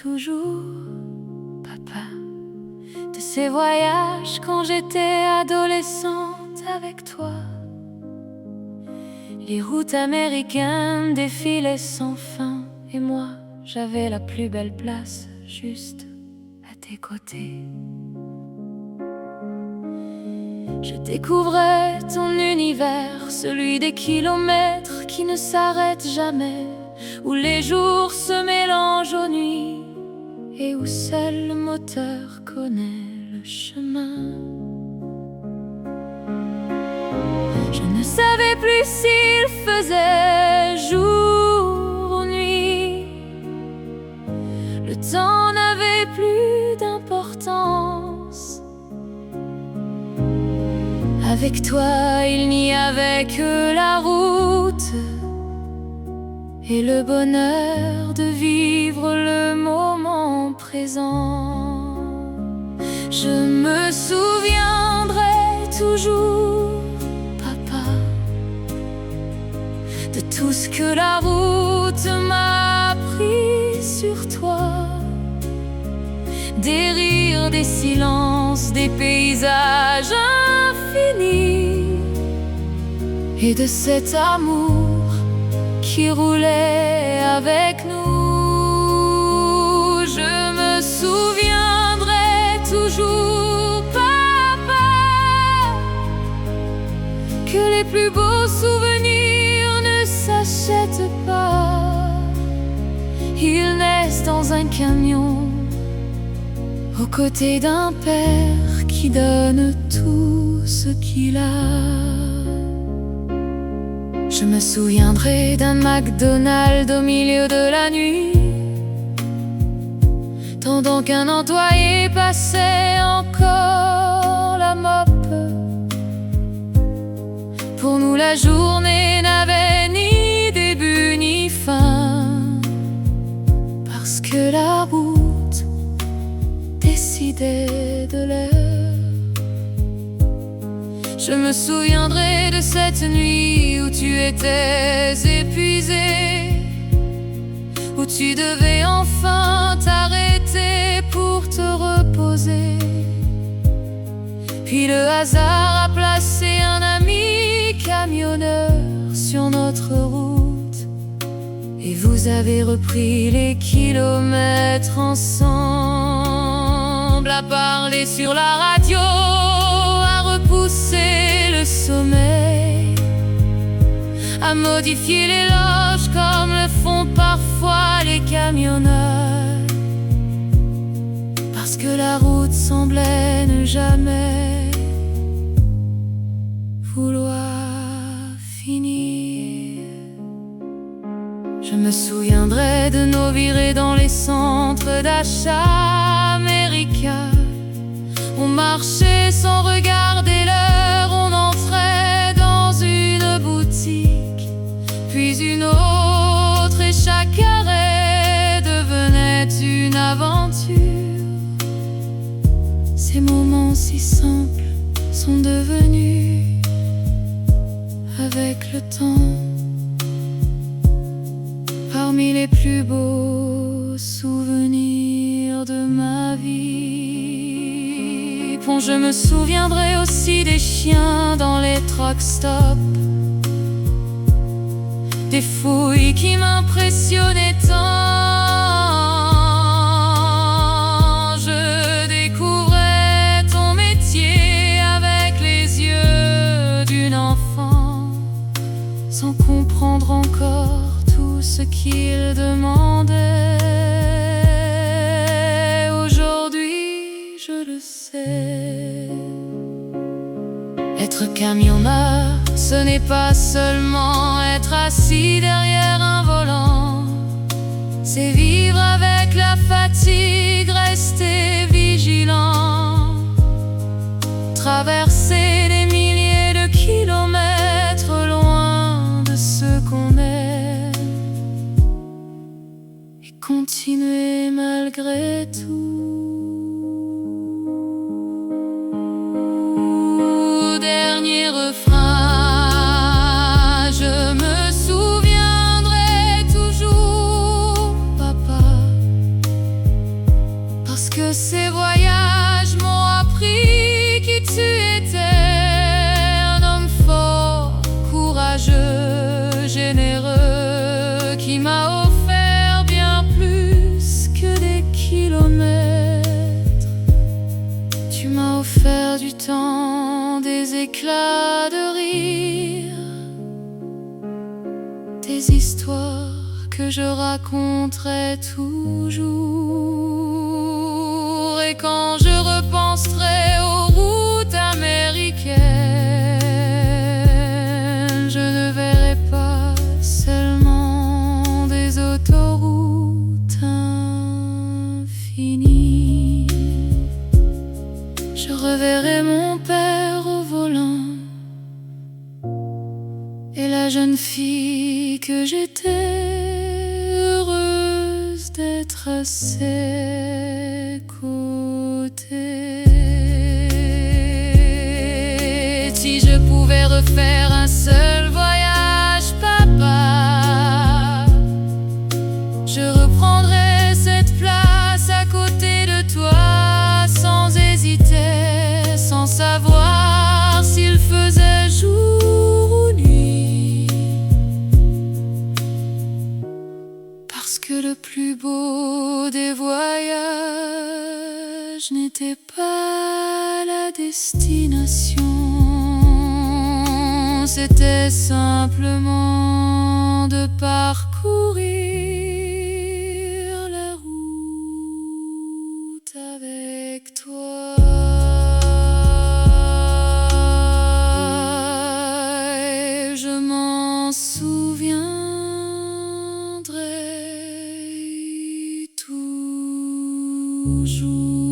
toujours, papa, de ces voyages quand j'étais adolescente avec toi. Les routes américaines défilaient sans fin, et moi, j'avais la plus belle place, juste à tes côtés. Je découvrais ton univers, celui des kilomètres qui ne s'arrêtent jamais, où les jours se mélangent aux nuits et où seul le moteur connaît le chemin. Je ne savais plus s'il faisait jour ou nuit. Le temps n'avait plus d'importance. Avec toi, il n'y avait que la route et le bonheur de vivre le moment présent. Je me souviendrai toujours, papa, de tout ce que la route m'a appris sur toi. Des rires, des silences, des paysages infinis, et de cet amour qui roulait avec nous. Je me souviendrai toujours, papa, que les plus beaux souvenirs ne s'achètent pas. Ils naissent dans un camion, aux côtés d'un père qui donne tout ce qu'il a. Je me souviendrai d'un McDonald's au milieu de la nuit, tandis qu'un employé passait encore la mop. Pour nous, la journée n'avait ni début ni fin, parce que la route décidait de l'heure. Je me souviendrai de cette nuit où tu étais épuisé, où tu devais enfin t'arrêter pour te reposer. Puis le hasard a placé un ami camionneur sur notre route, et vous avez repris les kilomètres ensemble, à parler sur la radio, à repousser le sommeil, à modifier les loges comme le font parfois les camionneurs, parce que la route semblait ne jamais vouloir finir. Je me souviendrai de nos virées dans les centres d'achat américains. On marchait sans regarder l'heure, on entrait dans une boutique, puis une autre, et chaque arrêt devenait une aventure. Ces moments si simples sont devenus, avec le temps, parmi les plus beaux souvenirs de ma vie. Bon, je me souviendrai aussi des chiens dans les truck stops, des fouilles qui m'impressionnaient tant. Je découvrais ton métier avec les yeux d'une enfant, sans comprendre encore tout ce qu'il demandait. Aujourd'hui, je le sais, être camionneur, ce n'est pas seulement être assis derrière un volant, c'est vivre avec la fatigue, rester vigilant, traverser des milliers de kilomètres loin de ceux qu'on aime, et continuer malgré tout. Dernier refrain, je me souviendrai toujours, papa, l'air du temps, des éclats de rire, des histoires que je raconterai toujours. Et quand je repenserai aux routes américaines, je ne verrai pas seulement des autoroutes infinies. Je reverrai mon père au volant et la jeune fille que j'étais, heureuse d'être à ses côtés. Si je pouvais refaire un seul voyage, papa, je reprendrais cette place à côté de toi, sans hésiter, sans savoir s'il faisait jour ou nuit. Parce que le plus beau des voyages n'était pas la destination, c'était simplement de parcourir la route avec toi. Et je m'en souviendrai toujours.